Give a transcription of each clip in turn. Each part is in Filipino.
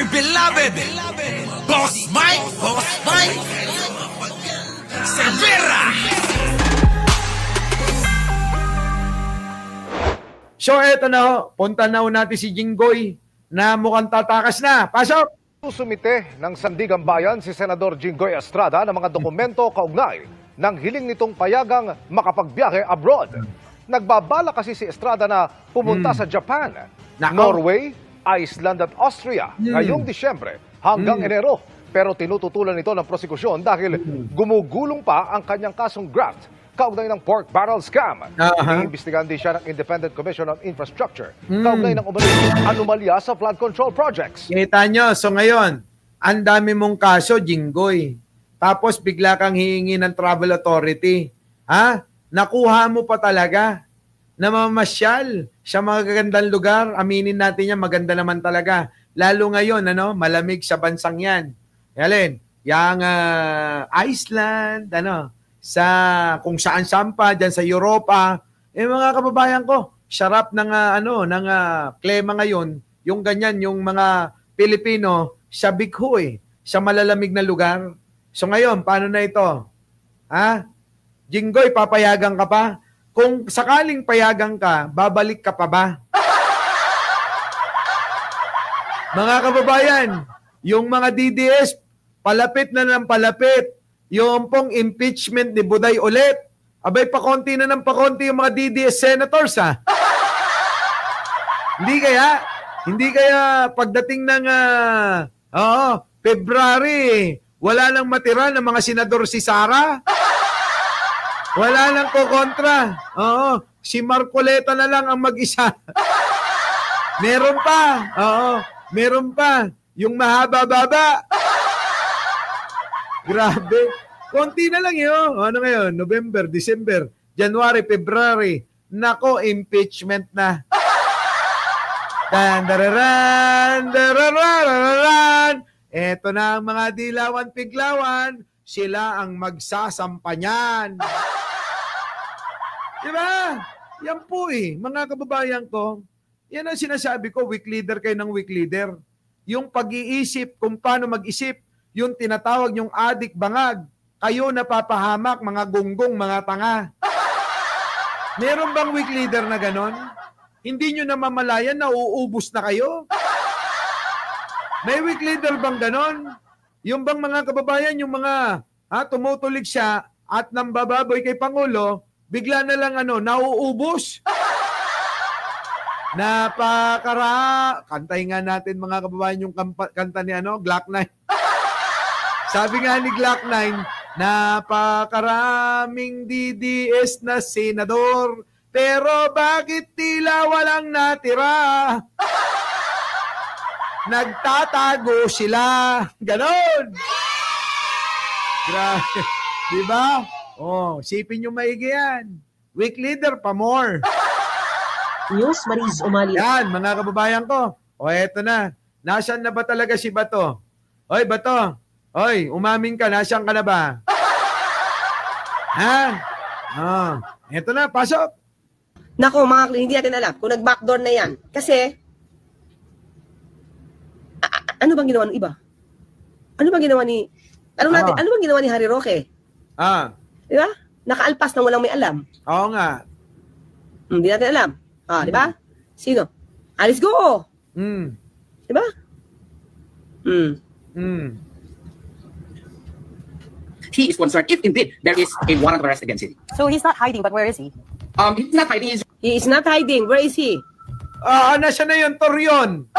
my beloved Boss Mike Severa. So eto na ho, punta na ho natin si Jinggoy na mukhang tatakas na. Pasok! Sumite ng Sandigan Bayan si Senador Jinggoy Estrada ng mga dokumento kaugnay ng hiling nitong payagang makapagbiyahe abroad. Nagbabala kasi si Estrada na pumunta sa Japan, Norway, Iceland at Austria ngayong Disyembre hanggang Enero. Pero tinututulan ito ng prosekusyon dahil gumugulong pa ang kanyang kasong graft kaugnay ng pork barrel scam. Iniimbestigahan din siya ng Independent Commission on Infrastructure kaugnay ng anomalya sa flood control projects. Kita nyo, so ngayon, ang dami mong kaso, Jinggoy. Tapos bigla kang hihingi ng travel authority. Ha? Nakuha mo pa talaga na mamasyal sa mga gagandang lugar. Aminin natin yan, maganda naman talaga. Lalo ngayon, malamig sa bansang yan. Yalin, yung Iceland, sa kung saan-saan pa, dyan sa Europa. Mga kababayan ko, sarap ng, klema ngayon, yung ganyan, yung mga Pilipino sa bigho sa malalamig na lugar. So ngayon, paano na ito? Ha? Jinggoy, papayagan ka pa? Kung sakaling payagan ka, babalik ka pa ba? Mga kababayan, yung mga DDS, palapit na ng palapit. Yung pong impeachment ni Buday ulit. Abay, pakonti na ng pakonti yung mga DDS senators, ha? Hindi kaya pagdating ng February, wala nang matira ng mga senador si Sara? Wala nang kukontra. Si Marcoleta na lang ang mag-isa. Meron pa. Meron pa. Yung mahaba-baba. Grabe. Konti na lang yun. Ano ngayon? November, December, January, February. Nako, impeachment na. Eto na ang mga dilawan-piglawan. Sila ang magsasampa niyan. Diba? Yan po mga kababayan ko. Yan ang sinasabi ko, weak leader kayo ng weak leader. Yung pag-iisip kung paano mag-isip, yung tinatawag yung adik bangag. Kayo napapahamak, mga gunggong, mga tanga. Meron bang weak leader na ganon? Hindi nyo namamalayan na uubos na kayo? May weak leader bang ganon? Yung bang mga kababayan, yung mga tumutulig siya at nambababoy kay Pangulo, bigla na lang nauubos. Kantay nga natin mga kababayan yung kanta ni Glock 9. Sabi nga ni Glock 9, napakaraming DDS na senador, pero bakit tila walang natira? Nagtatago sila. Ganon. Grabe. Diba? Sipin nyo maigi yan. Weak leader pa more. News, Mariz Umali. Yan, mga kababayan ko. Eto na. Nasaan na ba talaga si Bato? Oy, Bato. Oy, umamin ka. Nasaan ka na ba? Ha? Eto na, pasok. Nako, mga hindi natin alam kung nag-backdoor na yan. Kasi, ano bang ginawa ng iba? Ano bang ginawa ni... Ano bang ginawa ni Harry Roque? Di ba? Nakaalpas nang walang may alam. Oo nga. Hindi natin alam. Di ba? Sino? Alice Go! Di ba? He is concerned if indeed there is a warrant of arrest against him. So he's not hiding, but where is he? He's not hiding. He is not hiding. Where is he? Nasa na yun, Torion?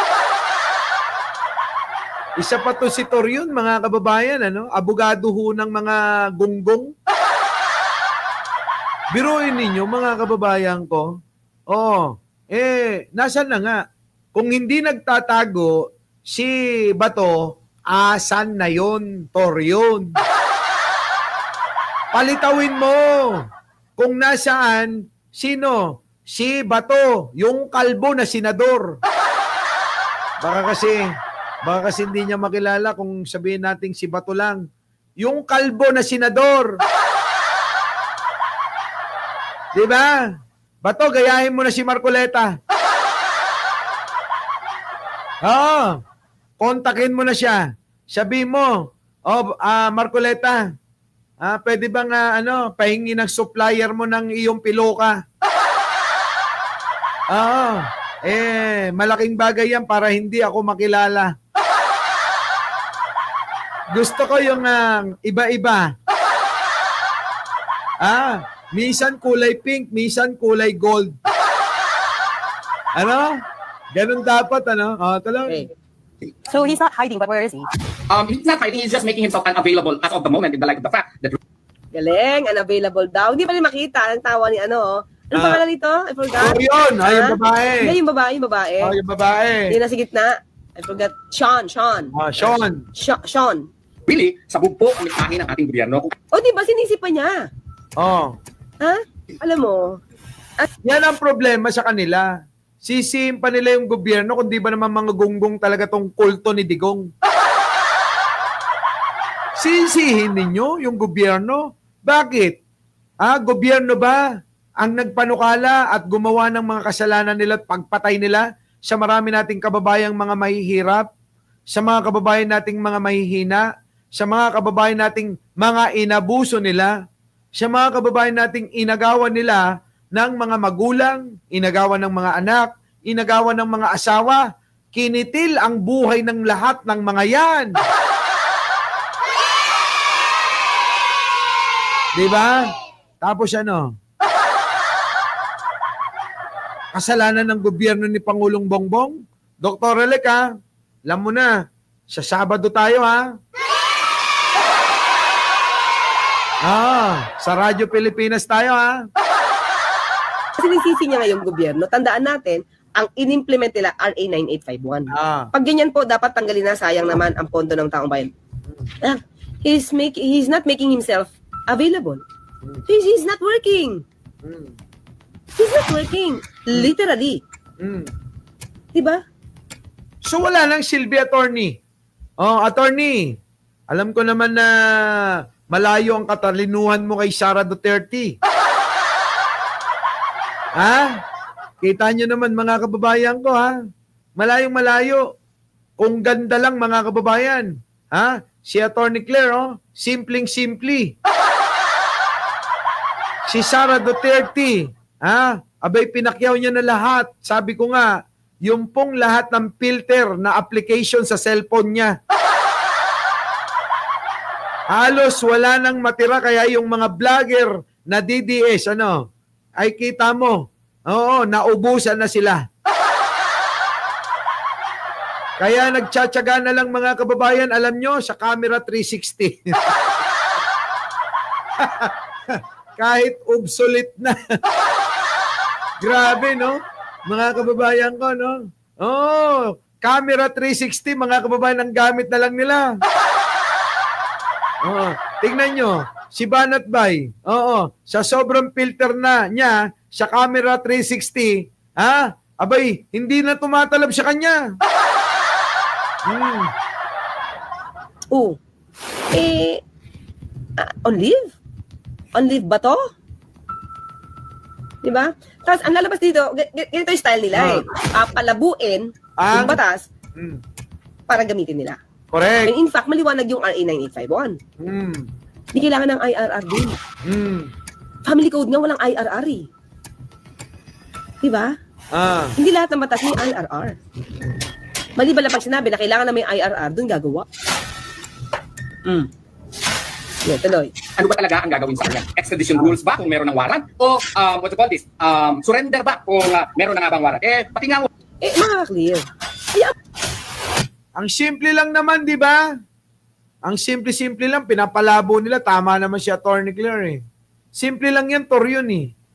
Isa pa to si Torion, mga kababayan, abogado ho ng mga gunggong. Biruin ninyo, mga kababayan ko. Nasaan na nga? Kung hindi nagtatago, si Bato, asan na yun, Torion? Palitawin mo kung nasaan, sino? Si Bato, yung kalbo na senador. Baka kasi hindi niya makilala kung sabihin natin si Bato lang. Yung kalbo na senador. Diba? Bato, gayahin mo na si Marcoleta. kontakin mo na siya. Sabi mo, Marcoleta, pwede bang pahingi ng supplier mo ng iyong piloka? Oo. Malaking bagay yan para hindi ako makilala. Gusto ko yung iba-iba. Minsan kulay pink, minsan kulay gold. Ganun dapat, talagang. So he's not hiding, but where is he? He's not hiding. He's just making himself unavailable as of the moment in the light of the fact that. Galing, unavailable daw. Hindi pa rin makita ang tawa ni Ano pangalan nito? I forgot. Yun. Yung babae. Hindi, yung babae. Yung babae. Yung nasa gitna. I forgot. Sean. Sean. Really, sabog po ang mensahe ng ating gobyerno. Di ba sinisipan niya? Alam mo. Yan ang problema sa kanila. Sisihin pa nila yung gobyerno kung di ba naman mga gunggong talaga tong kulto ni Digong. Sisihin ninyo yung gobyerno? Bakit? Gobyerno ba ang nagpanukala at gumawa ng mga kasalanan nila at pagpatay nila sa marami nating kababayang mga mahihirap, sa mga kababayan nating mga mahihina, sa mga kababayan nating mga inabuso nila, sa mga kababayan nating inagawan nila ng mga magulang, inagawan ng mga anak, inagawan ng mga asawa, kinitil ang buhay ng lahat ng mga yan. Diba? Tapos kasalanan ng gobyerno ni Pangulong Bongbong? Dr. Relec, alam mo na, sa Sabado tayo, sa Radyo Pilipinas tayo, Kasi nisisi niya ngayong gobyerno, tandaan natin, ang in-implement nila RA 9851. Pag ganyan po, dapat tanggalin na, sayang naman ang pondo ng taong bayan. He's not making himself available. He's not working. He's not working. Literally. Diba? So wala lang silbi, attorney. Attorney, alam ko naman na malayo ang katalinuhan mo kay Sara Duterte. Kita nyo naman mga kababayan ko, Malayong malayo. Kung ganda lang mga kababayan. Si Attorney Claire, simpleng-simple. Si Sara Duterte, abay pinakyaw niya na lahat. Sabi ko nga, yung pong lahat ng filter na application sa cellphone niya. Halos wala nang matira, kaya yung mga vlogger na DDS, ay kita mo, naubusan na sila. Kaya nagtsatsaga na lang mga kababayan, alam nyo, sa camera 360. Kahit obsolete na. Grabe, no? Mga kababayan ko, no? Camera 360, mga kababayan, ang gamit na lang nila. Tingnan nyo, si Banat Bay, sa sobrang filter na niya, sa camera 360, abay, hindi na tumatalab sa kanya. On leave? On leave ba to? Diba? Tapos, ang lalabas dito, ganito yung style nila palabuin yung batas para gamitin nila. Correct. And in fact, maliwanag yung RA 9851. Hindi kailangan ng IRR din. Family code nga walang IRR eh. Diba? Hindi lahat ng batas may IRR. Mali ba lang pag sinabi na kailangan na may IRR, doon gagawa. Yeah, tuloy. Ano ba talaga ang gagawin sa kanya? Extradition rules ba kung meron ng warrant? O what you call this? Surrender ba kung meron na nga bang warrant? Pati nga Makaka-clear. Ang simple lang naman, di ba? Ang simple-simple lang, pinapalabo nila. Tama naman si Attorney Claire Simple lang yan, Tor yun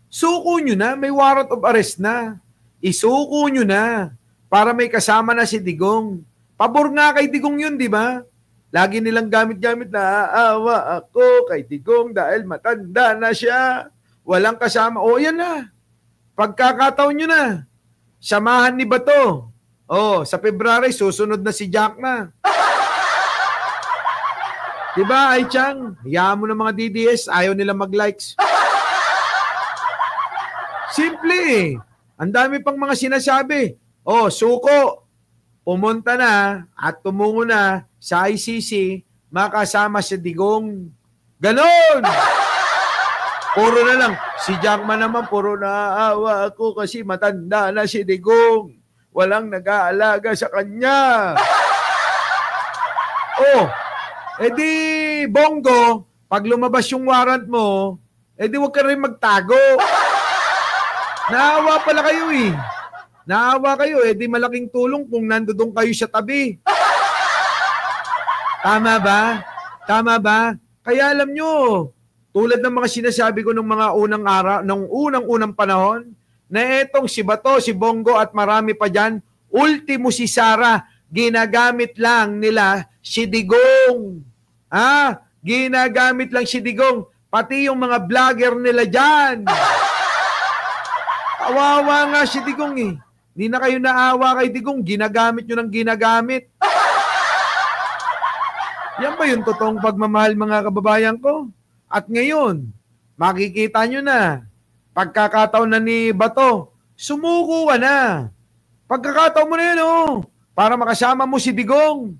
Suko nyo na, may warrant of arrest na. Isuko nyo na para may kasama na si Digong. Pabor nga kay Digong yun, di ba? Lagi nilang gamit-gamit na aawa ako kay Digong dahil matanda na siya. Walang kasama. Yan na. Pagkakataon nyo na. Samahan ni Bato. Sa February, susunod na si Jack na. Diba, Ai Chang? Hayaan mo ng mga DDS, ayaw nila mag-likes. Simple Ang dami pang mga sinasabi. Suko. pumunta na at tumungo na sa ICC, makasama si Digong. Ganon! Puro na lang. Si Jackman naman, puro naawa ako kasi matanda na si Digong. Walang nag-aalaga sa kanya. Oh, edi Bongo, pag lumabas yung warrant mo, edi huwag ka rin magtago. Naawa pala kayo eh. Naawa kayo, edi malaking tulong kung nandoon kayo sa tabi. Tama ba? Tama ba? Kaya alam nyo, tulad ng mga sinasabi ko nung mga unang araw, nung unang panahon, na etong si Bato, si Bongo at marami pa dyan, ultimo si Sara, ginagamit lang nila si Digong. Ginagamit lang si Digong, pati yung mga vlogger nila dyan. Kawawa nga si Digong eh. Hindi na kayo naawa kay Digong, ginagamit nyo ng ginagamit. Yan ba yung totoong pagmamahal mga kababayan ko? At ngayon, makikita nyo na, pagkakataon na ni Bato, sumuko ka na. Pagkakataon mo na yun, para makasama mo si Digong.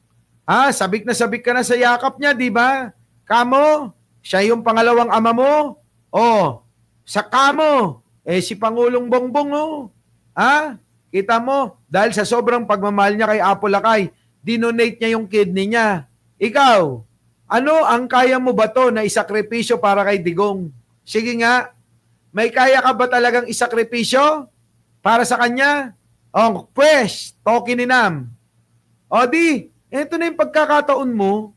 Sabik na sabik ka na sa yakap niya, di ba? Kamo, siya yung pangalawang ama mo. Sa kamo, si Pangulong Bongbong, kita mo, dahil sa sobrang pagmamahal niya kay Apo Lakay, dinonate niya yung kidney niya. Ikaw, ano ang kaya mo ba to na isakripisyo para kay Digong? Sige nga, may kaya ka ba talagang isakripisyo para sa kanya? Pues, tokininam. Ito na yung pagkakataon mo,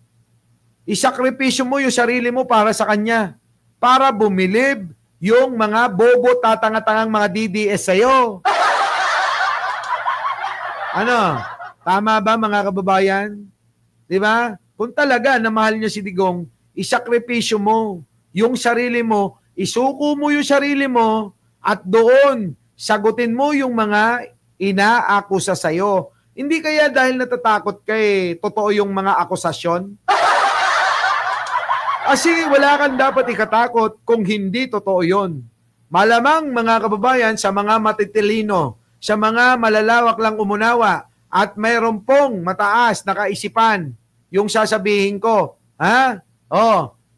isakripisyo mo yung sarili mo para sa kanya, para bumilib yung mga bobo tatanga-tangang mga DDS sa'yo. Tama ba mga kababayan? Diba? Kung talaga na mahal niya si Digong, isakripisyo mo yung sarili mo, isuko mo yung sarili mo, at doon, sagutin mo yung mga inaakusa sa'yo. Hindi kaya dahil natatakot kay totoo yung mga akusasyon? Kasi wala kang dapat ikatakot kung hindi totoo yon. Malamang mga kababayan, sa mga matitilino, sa mga malalawak lang umunawa, at mayroon pong mataas na kaisipan, yung sasabihin ko.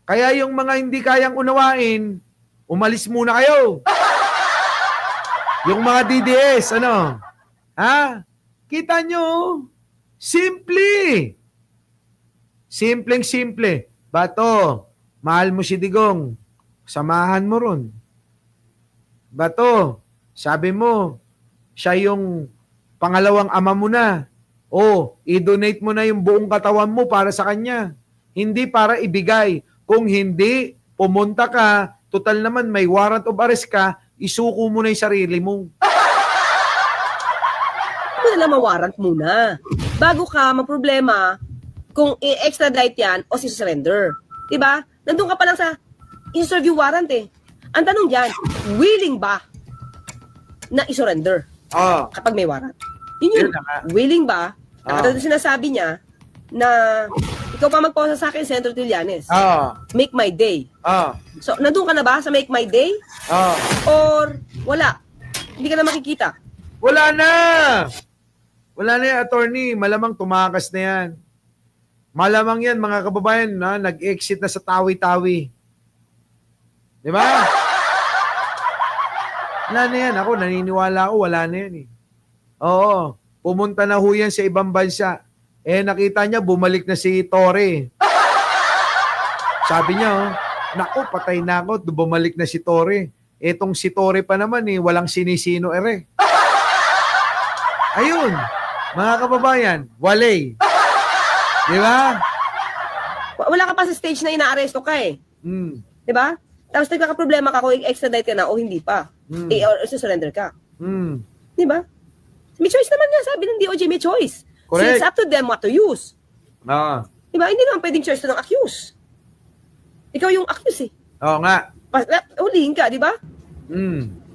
Kaya yung mga hindi kayang unawain, umalis muna kayo. Yung mga DDS, Kita nyo? Simple. Simpleng-simple. Bato, mahal mo si Digong. Samahan mo ron. Bato, sabi mo, siya yung pangalawang ama mo na. I-donate mo na yung buong katawan mo para sa kanya. Hindi para ibigay. Kung hindi, pumunta ka, total naman may warrant of arrest ka, isuko mo na yung sarili mo. Na ma-warrant muna. Bago ka maproblema kung i-extradite yan o si-surrender. Diba? Nandun ka pa lang sa i-serve yung warrant eh. Ang tanong dyan, willing ba na i-surrender kapag may warrant? Yun, willing ba? Katulad na sinasabi niya na ikaw pa magposa sa akin, Senator Trillanes. Make my day. So, nandun ka na ba sa make my day? Or wala? Hindi ka na makikita? Wala na! Wala na yan, attorney. Malamang tumakas na yan. Malamang yan, mga kababayan, nag-exit na sa tawi-tawi. Di ba? Wala na yan. Ako, naniniwala ako, wala na yan eh. Oo. Pumunta na ho yan sa ibang bansa. Nakita niya, bumalik na si Torre. Sabi niya, naku, patay na ako, bumalik na si Torre. Etong si Torre pa naman walang sinisino ere. Ayun. Mga kababayan, walay. Di ba? Wala ka pa sa stage na inaaresto ka eh. Di ba? Tapos nagkakaproblema ka kung i-extradite ka na o hindi pa. Or surrender ka. Di ba? May choice naman nga, sabi ng DOJ, may choice. Correct. So it's up to them what to use. Di ba? Hindi naman pwedeng choice ng accused. Ikaw yung accused eh. Oo nga. Hulihin ka, di ba?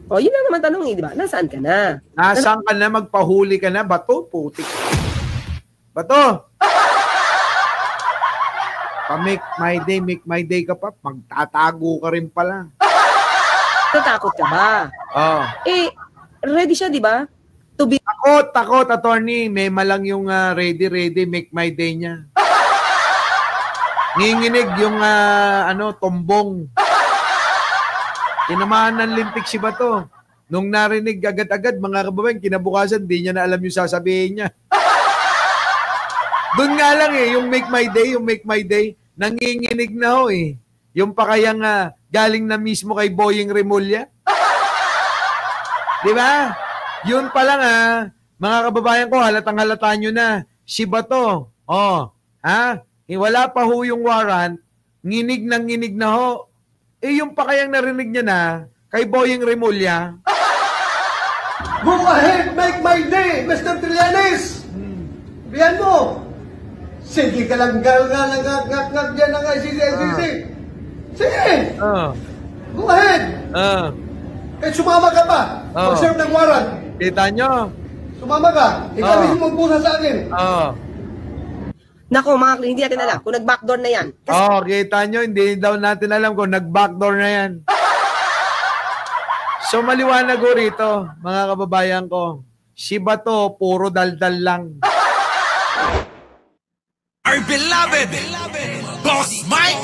Yun lang naman tanong di ba? Nasaan ka na? Nasaan ka na? Magpahuli ka na? Bato? Putik. Bato! Pa-make my day ka pa. Magtatago ka rin pala. Tatakot ka ba? Oo. Ready siya, di ba? to be Takot, attorney. May malang yung ready, make my day niya. Nginginig yung tombong. Tinamaan ng lintik si Bato. Nung narinig agad-agad, mga kababayan, kinabukasan, di niya na alam yung sasabihin niya. Doon nga lang yung make my day, nanginginig na ho eh. Yung pa kayang galing na mismo kay Boying Remulla. Di ba? Yun pa lang mga kababayan ko, halatang-halata nyo na. Si Bato, wala pa ho yung warrant, nginig na ho. Yung pa kayang narinig niya na kay Boying Remulla. Go ahead, make my day, Mr. Trillanes! Biyan mo! Sige ka lang ngak dyan ng ICC. Sige! Go ahead! Eh, sumama ka pa. Pag-serve ng warrant. Kita nyo? Sumama ka. Ikaw mismo magpusa sa akin. Nako, mga clean, hindi natin alam kung nag-backdoor na yan. Kita nyo, hindi daw natin alam kung nag-backdoor na yan. So, maliwanag ko rito, mga kababayan ko. Si Bato, puro daldal lang. Our beloved Boss Mike.